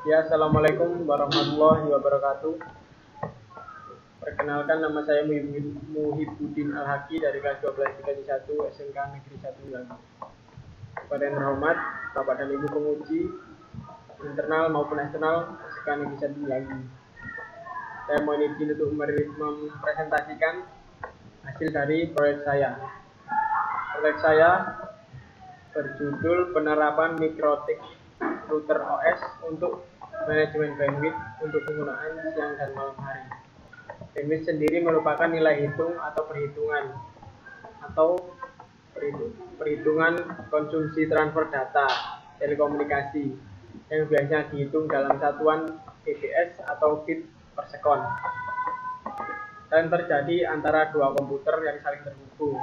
Ya, Assalamualaikum warahmatullahi wabarakatuh. Perkenalkan, nama saya Muhibbuddin Al-Haki dari kelas 12 IPS 1 SMK Negeri 1 Lagu. Kepada yang terhormat, Bapak dan Ibu penguji internal maupun eksternal SMK Negeri 1 Lagu. Saya mohon izin untuk mempresentasikan hasil dari proyek saya. Proyek saya berjudul penerapan mikrotik router OS untuk manajemen bandwidth untuk penggunaan siang dan malam hari. Bandwidth sendiri merupakan nilai hitung atau perhitungan konsumsi transfer data telekomunikasi yang biasanya dihitung dalam satuan bps atau bit per sekon dan terjadi antara dua komputer yang saling terhubung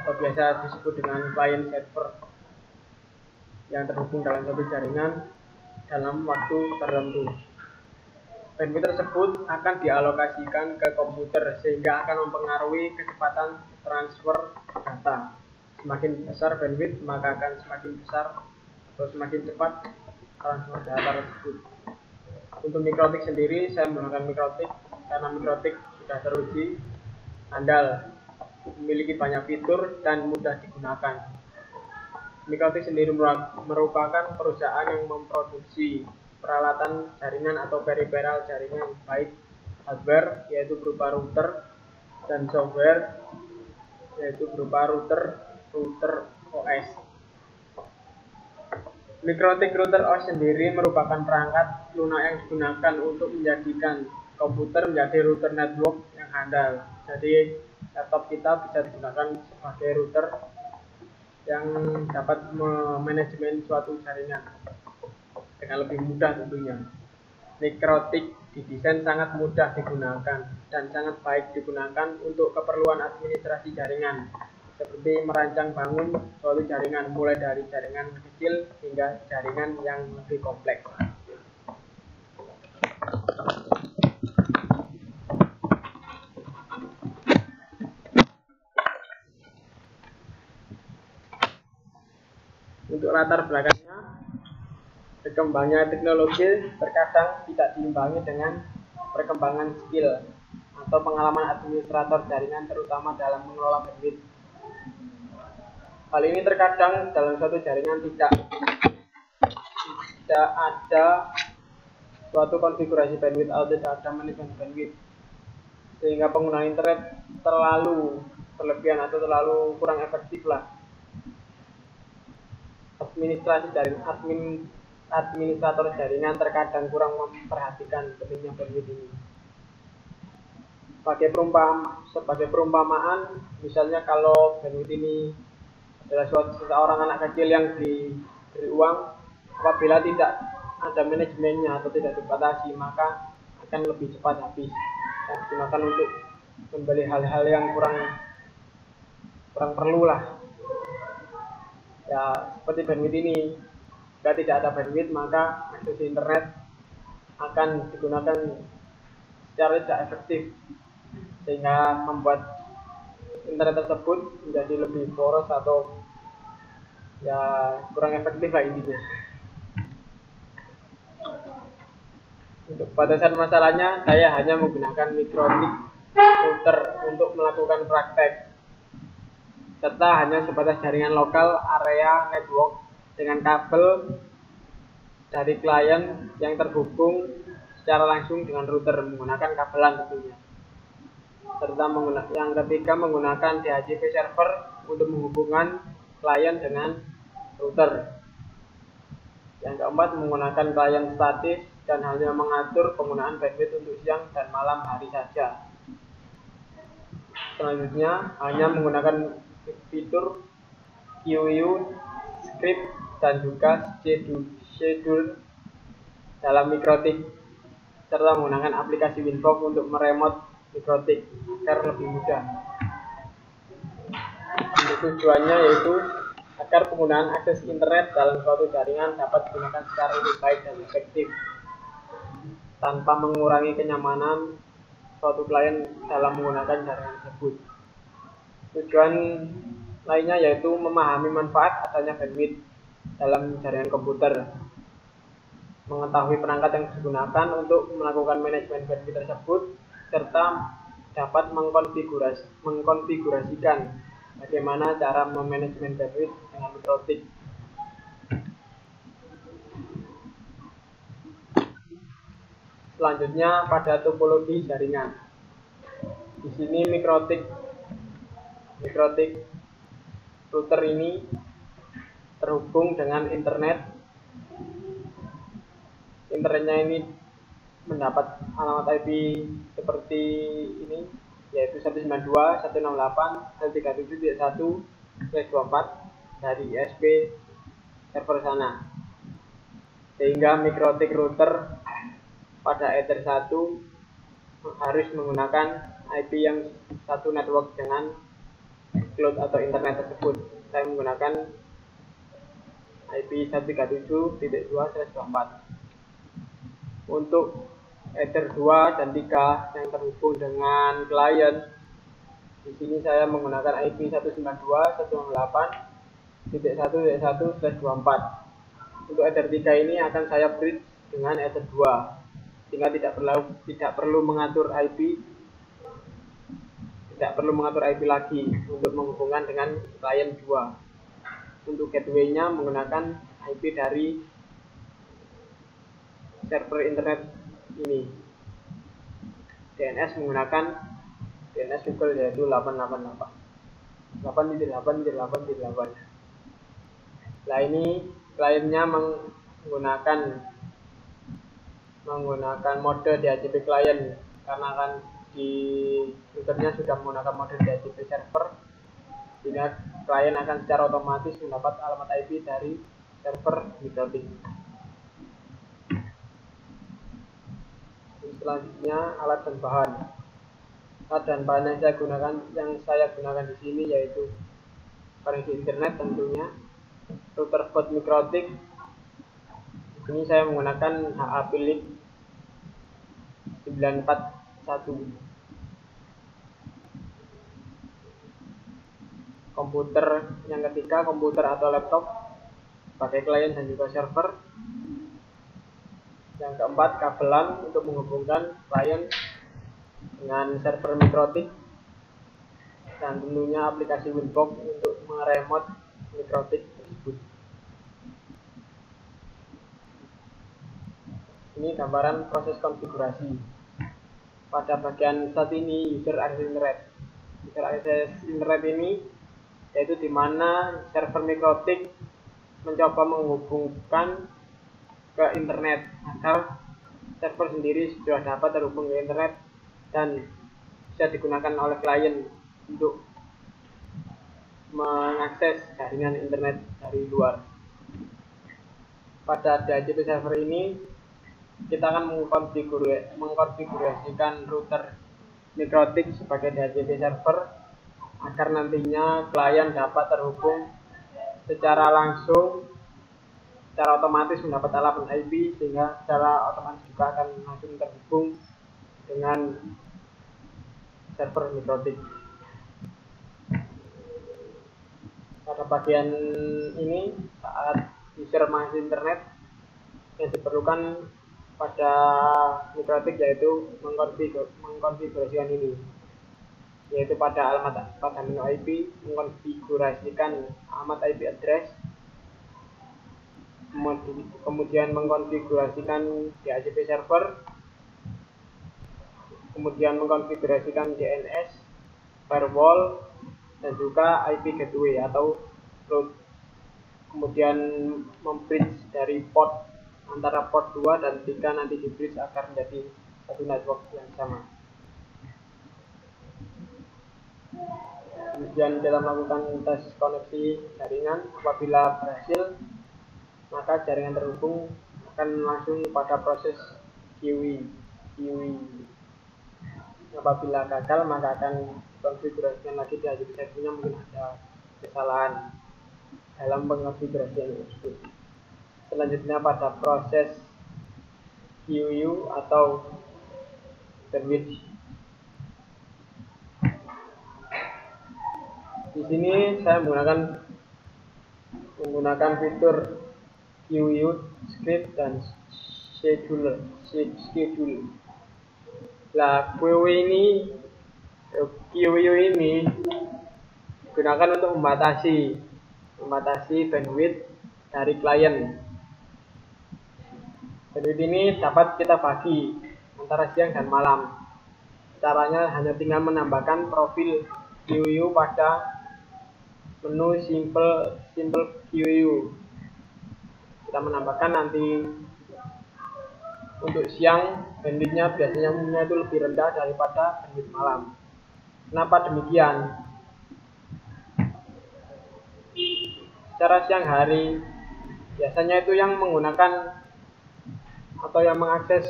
atau biasa disebut dengan client server yang terhubung dalam satu jaringan dalam waktu tertentu. Bandwidth tersebut akan dialokasikan ke komputer sehingga akan mempengaruhi kecepatan transfer data. Semakin besar bandwidth, maka akan semakin besar atau semakin cepat transfer data tersebut. Untuk mikrotik sendiri, saya menggunakan mikrotik karena mikrotik sudah teruji, andal, memiliki banyak fitur dan mudah digunakan. Mikrotik sendiri merupakan perusahaan yang memproduksi peralatan jaringan atau peripheral jaringan, baik hardware yaitu berupa router dan software yaitu berupa router OS. Mikrotik router OS sendiri merupakan perangkat lunak yang digunakan untuk menjadikan komputer menjadi router network yang handal. Jadi laptop kita bisa digunakan sebagai router yang dapat memanajemen suatu jaringan dengan lebih mudah tentunya. Mikrotik didesain sangat mudah digunakan dan sangat baik digunakan untuk keperluan administrasi jaringan, seperti merancang bangun suatu jaringan mulai dari jaringan kecil hingga jaringan yang lebih kompleks. Untuk latar belakangnya, berkembangnya teknologi terkadang tidak diimbangi dengan perkembangan skill atau pengalaman administrator jaringan, terutama dalam mengelola bandwidth. Hal ini terkadang dalam suatu jaringan tidak ada suatu konfigurasi bandwidth atau tidak ada manajemen bandwidth, sehingga penggunaan internet terlalu berlebihan atau terlalu kurang efektif lah. Administrator jaringan terkadang kurang memperhatikan pentingnya bandwidth ini. Sebagai perumpamaan, misalnya kalau bandwidth ini adalah seseorang anak kecil yang diberi uang, apabila tidak ada manajemennya atau tidak dibatasi, maka akan lebih cepat habis dan digunakan untuk membeli hal-hal yang kurang perlu lah. Ya, seperti bandwidth ini, jika tidak ada bandwidth maka akses internet akan digunakan secara tidak efektif, sehingga membuat internet tersebut menjadi lebih boros atau ya kurang efektif lah intinya. Untuk batasan masalahnya, saya hanya menggunakan mikrotik router untuk melakukan praktek, serta hanya sebatas jaringan lokal area network dengan kabel dari klien yang terhubung secara langsung dengan router menggunakan kabelan tentunya. Serta yang ketiga menggunakan DHCP server untuk menghubungkan klien dengan router. Yang keempat menggunakan klien statis dan hanya mengatur penggunaan bandwidth untuk siang dan malam hari saja. Selanjutnya hanya menggunakan fitur QU, script dan juga schedule dalam mikrotik, serta menggunakan aplikasi Winbox untuk meremote mikrotik agar lebih mudah. Untuk tujuannya yaitu agar penggunaan akses internet dalam suatu jaringan dapat digunakan secara lebih baik dan efektif tanpa mengurangi kenyamanan suatu klien dalam menggunakan jaringan tersebut. Tujuan lainnya yaitu memahami manfaat adanya bandwidth dalam jaringan komputer. mengetahui perangkat yang digunakan untuk melakukan manajemen bandwidth tersebut, serta dapat mengkonfigurasikan bagaimana cara memanajemen bandwidth dengan mikrotik. Selanjutnya pada topologi jaringan. Di sini mikrotik router ini terhubung dengan internet. Internetnya ini mendapat alamat IP seperti ini, yaitu 192.168.137.1/24 dari ISP server sana. Sehingga mikrotik router pada Ether 1 harus menggunakan IP yang satu network dengan cloud atau internet tersebut. Saya menggunakan IP 137.2/24. Untuk Ether 2 dan 3 yang terhubung dengan klien, di sini saya menggunakan IP 192.168.1.1/24. Untuk Ether 3 ini akan saya bridge dengan Ether 2, sehingga tidak perlu mengatur IP lagi untuk menghubungkan dengan klien 2. Untuk gateway-nya menggunakan IP dari server internet ini. DNS menggunakan DNS Google, yaitu 888. Nah, ini kliennya menggunakan mode DHCP klien, karena kan di routernya sudah menggunakan mode DHCP server, sehingga klien akan secara otomatis mendapat alamat IP dari server mikrotik. Selanjutnya alat dan bahan. Alat dan bahan yang saya gunakan di sini yaitu koneksi internet tentunya, router baud mikrotik. Ini saya menggunakan HA Philips 941. Komputer yang ketiga, komputer atau laptop pakai klien dan juga server. Yang keempat, kabelan untuk menghubungkan klien dengan server mikrotik, dan tentunya aplikasi Winbox untuk meremote mikrotik tersebut. Ini gambaran proses konfigurasi. Pada bagian saat ini user access internet. User access internet ini yaitu di mana server mikrotik mencoba menghubungkan ke internet agar server sendiri sudah dapat terhubung ke internet dan bisa digunakan oleh klien untuk mengakses jaringan internet dari luar. Pada DHCP server ini kita akan mengkonfigurasikan router mikrotik sebagai DHCP server agar nantinya klien dapat terhubung secara otomatis mendapat alamat IP, sehingga secara otomatis juga akan langsung terhubung dengan server mikrotik. Pada bagian ini, saat user mengakses internet, yang diperlukan pada mikrotik yaitu mengkonfigurasikan ini, yaitu pada menu IP, mengkonfigurasikan alamat IP address, kemudian mengkonfigurasikan DHCP server, kemudian mengkonfigurasikan DNS, firewall, dan juga IP gateway atau route. Kemudian membridge dari port antara port 2 dan 3 nanti di bridge agar menjadi satu network yang sama. Kemudian kita melakukan tes koneksi jaringan. Apabila berhasil, maka jaringan terhubung akan langsung pada proses QE. Apabila gagal, maka akan konfigurasikan lagi di HCP servernya, mungkin ada kesalahan dalam pengkonfigurasian tersebut. Selanjutnya pada proses QU atau bandwidth. Di sini saya menggunakan fitur QU script dan schedule. Nah, QoE ini digunakan untuk membatasi bandwidth dari klien. Bandwidth ini dapat kita bagi antara siang dan malam. Caranya hanya tinggal menambahkan profil QoE pada menu simple QoE. Kita menambahkan nanti untuk siang bandwidthnya biasanya umumnya itu lebih rendah daripada bandwidth malam. Kenapa demikian? Secara siang hari biasanya itu yang menggunakan atau yang mengakses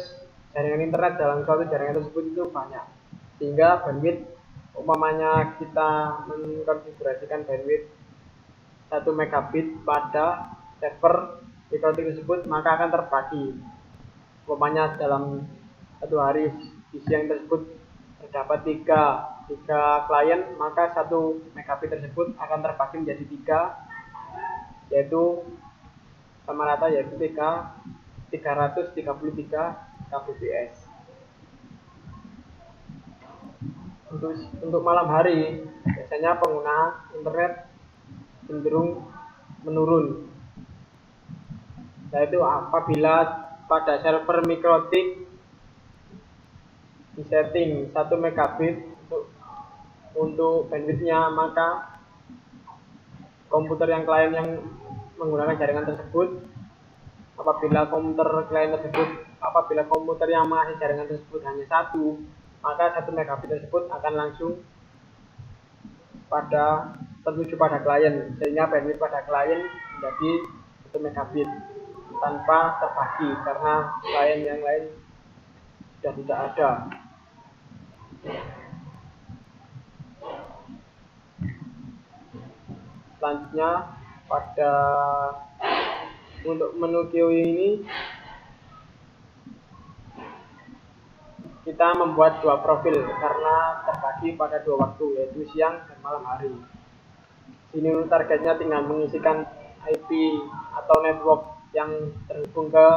jaringan internet dalam suatu jaringan tersebut itu banyak, sehingga bandwidth umpamanya kita mengkonfigurasikan bandwidth 1 megabit pada server di routing tersebut, maka akan terbagi. Umpamanya dalam satu hari di siang tersebut terdapat tiga klien, maka 1 megabit tersebut akan terbagi menjadi 3, yaitu sama rata yaitu 333 kbps. Untuk malam hari biasanya pengguna internet cenderung menurun, yaitu apabila pada server mikrotik disetting 1 megabit untuk bandwidthnya, maka komputer klien yang menggunakan jaringan tersebut, apabila komputer yang mengakses jaringan tersebut hanya 1, maka 1 megabit tersebut akan langsung tertuju pada klien, sehingga bandwidth pada klien menjadi 1 megabit tanpa terbagi karena klien yang lain sudah tidak ada. Selanjutnya untuk menu QoE ini kita membuat 2 profil karena terbagi pada 2 waktu, yaitu siang dan malam hari. Ini targetnya tinggal mengisikan IP atau network yang terhubung ke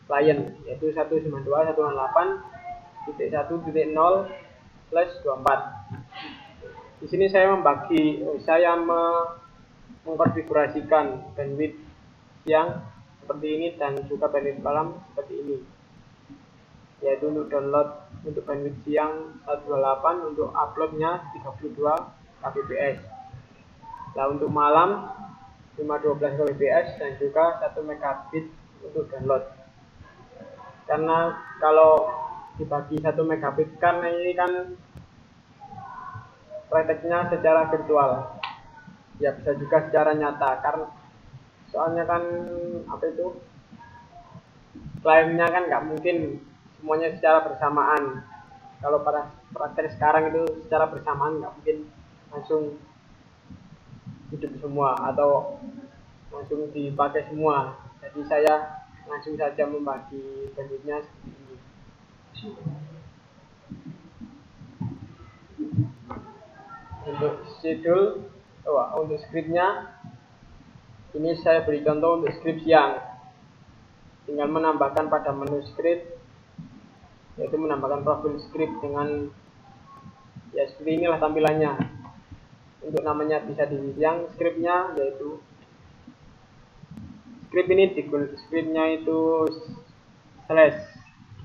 klien, yaitu 192.168.1.0/24. Di sini saya mengkonfigurasikan bandwidth siang seperti ini dan juga bandwidth malam seperti ini, yaitu untuk download untuk bandwidth siang 128, untuk uploadnya 32 kbps. Nah, untuk malam 512 kbps dan juga 1 megabit untuk download. Karena kalau dibagi 1 megabit kan ini kan prakteknya secara virtual, ya bisa juga secara nyata, karena soalnya kan kliennya kan nggak mungkin semuanya secara bersamaan. Kalau pada praktek sekarang itu secara bersamaan nggak mungkin langsung hidup semua atau langsung dipakai semua. Jadi saya langsung saja membagi bandwidthnya seperti ini. Untuk schedule, untuk scriptnya ini saya beri contoh untuk script siang. Tinggal menambahkan pada menu script, yaitu menambahkan profil script dengan ya seperti inilah tampilannya. Untuk namanya bisa di siang, scriptnya yaitu scriptnya itu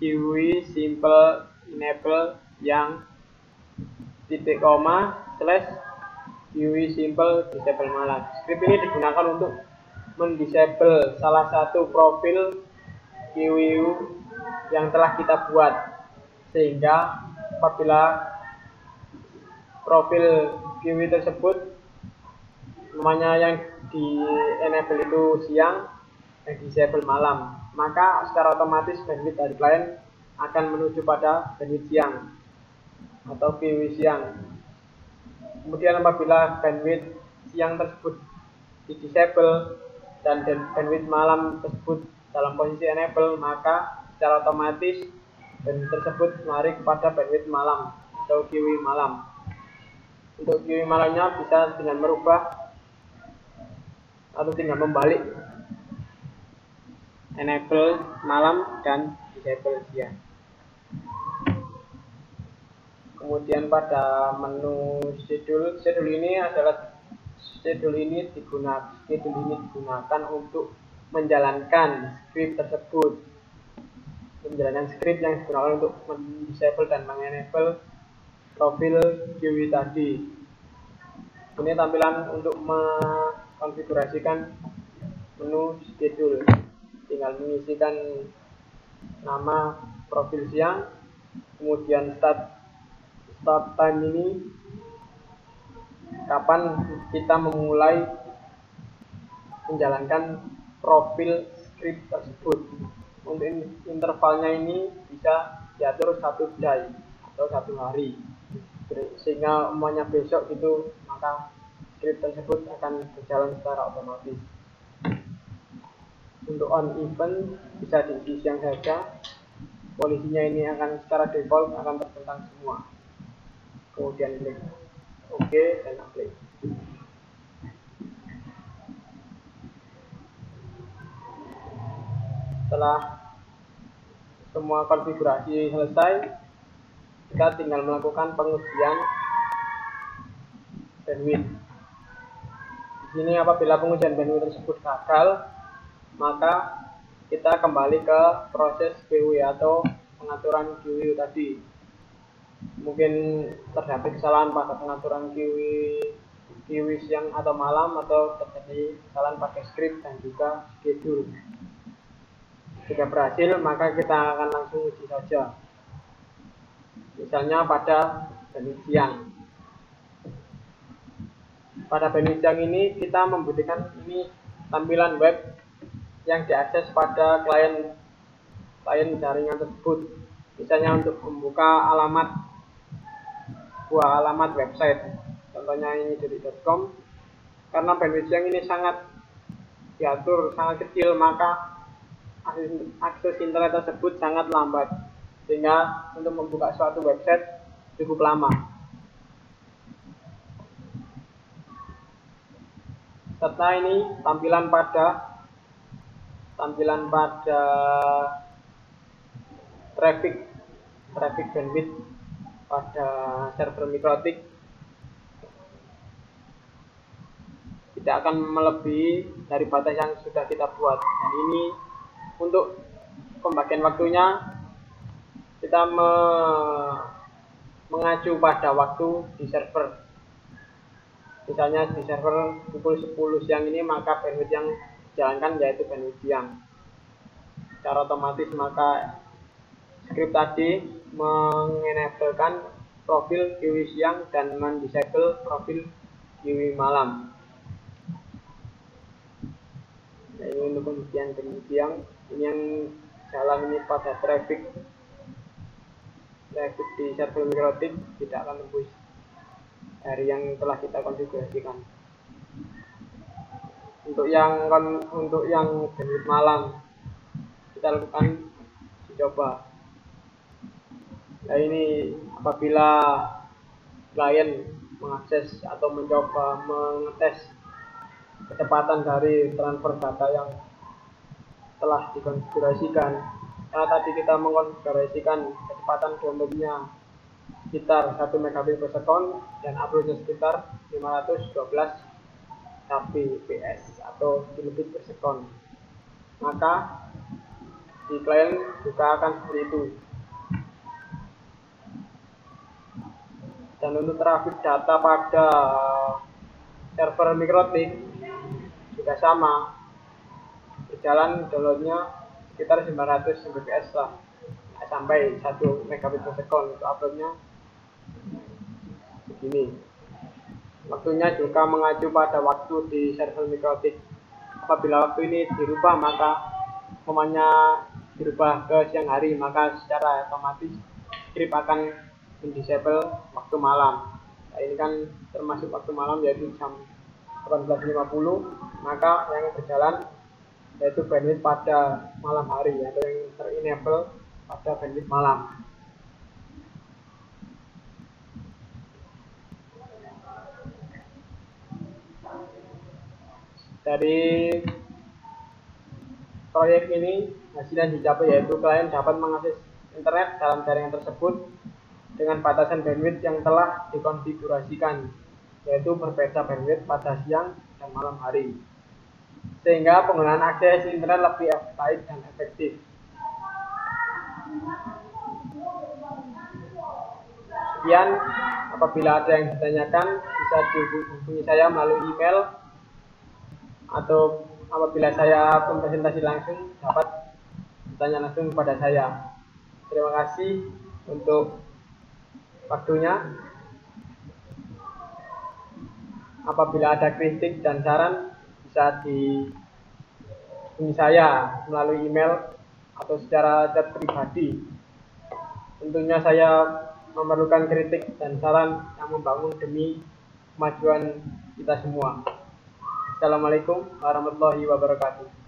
/QoE simple enable yang /QoE simple disable malam. Script ini digunakan untuk mendisable salah satu profil QoE yang telah kita buat, sehingga apabila profil QoE tersebut namanya yang di enable itu siang, yang disable malam, maka secara otomatis bandwidth dari klien akan menuju pada bandwidth siang atau QoE siang. Kemudian apabila bandwidth siang tersebut di disable dan bandwidth malam tersebut dalam posisi enable, maka secara otomatis bandwidth tersebut lari kepada bandwidth malam atau QoE malam. Untuk QoE malamnya bisa dengan merubah atau tinggal membalik enable malam dan disable siang. Kemudian pada menu schedule ini digunakan untuk menjalankan script tersebut. Menjalankan script yang digunakan untuk disable dan mengenable profil GUI tadi. Ini tampilan untuk mengkonfigurasikan menu schedule. Tinggal mengisikan nama profil siang, kemudian start time ini kapan kita memulai menjalankan profil script tersebut. Untuk intervalnya ini bisa diatur 1 day atau 1 hari, sehingga umumnya besok itu maka script tersebut akan berjalan secara otomatis. Untuk on event bisa diisi siang saja, polisinya ini akan secara default akan terbentang semua. Kemudian klik OK dan apply. Setelah semua konfigurasi selesai, kita tinggal melakukan pengujian bandwidth. Di sini apabila pengujian bandwidth tersebut gagal, maka kita kembali ke proses GUI atau pengaturan GUI tadi. Mungkin terdapat kesalahan pada pengaturan GUI siang atau malam, atau terjadi kesalahan pada script dan juga schedule. Jika berhasil, maka kita akan langsung uji saja. Misalnya pada bandwidth siang. Pada bandwidth siang ini kita membutuhkan ini tampilan web yang diakses pada klien jaringan tersebut. Misalnya untuk membuka sebuah alamat website, contohnya ini dari .com. Karena bandwidth siang ini sangat diatur sangat kecil, maka akses internet tersebut sangat lambat, sehingga untuk membuka suatu website cukup lama. Serta ini tampilan pada traffic bandwidth pada server MikroTik tidak akan melebihi dari batas yang sudah kita buat. Dan ini untuk pembagian waktunya kita mengacu pada waktu di server. Misalnya di server pukul 10 siang ini, maka bandwidth yang dijalankan yaitu bandwidth siang. Secara otomatis maka script tadi mengenablekan profil GUI siang dan mendisable profil GUI malam. Nah, ini untuk pembuktian bandwidth siang. Ini yang jalan ini pada traffic di server MikroTik tidak akan tembus dari yang telah kita konfigurasikan. Untuk yang bandwidth malam kita lakukan uji coba. Nah, ini apabila klien mengakses atau mencoba mengetes kecepatan dari transfer data yang telah dikonfigurasikan. Karena tadi kita mengkonfigurasikan kecepatan downloadnya sekitar 1 megabit per second dan uploadnya sekitar 512 kbps atau kilobit per second. Maka di klien juga akan seperti itu. Dan untuk traffic data pada server MikroTik juga sama, berjalan downloadnya sekitar 900 Mbps lah, sampai 1 megabit per second. Untuk uploadnya begini. Waktunya juga mengacu pada waktu di server MikroTik. Apabila waktu ini dirubah, maka umpamanya dirubah ke siang hari, maka secara otomatis script akan mendisable waktu malam. Nah, ini kan termasuk waktu malam, yaitu jam 18.50, maka yang berjalan yaitu bandwidth pada malam hari, atau yang terenable pada bandwidth malam. Dari proyek ini hasil yang dicapai yaitu klien dapat mengakses internet dalam jaringan tersebut dengan batasan bandwidth yang telah dikonfigurasikan, yaitu berbeda bandwidth pada siang dan malam hari, sehingga penggunaan akses internet lebih baik dan efektif. Sekian, apabila ada yang ditanyakan bisa dihubungi saya melalui email, atau apabila saya presentasi langsung dapat bertanya langsung kepada saya. Terima kasih untuk waktunya. Apabila ada kritik dan saran bisa dihubungi saya melalui email atau secara chat pribadi. Tentunya saya memerlukan kritik dan saran yang membangun demi kemajuan kita semua. Assalamualaikum warahmatullahi wabarakatuh.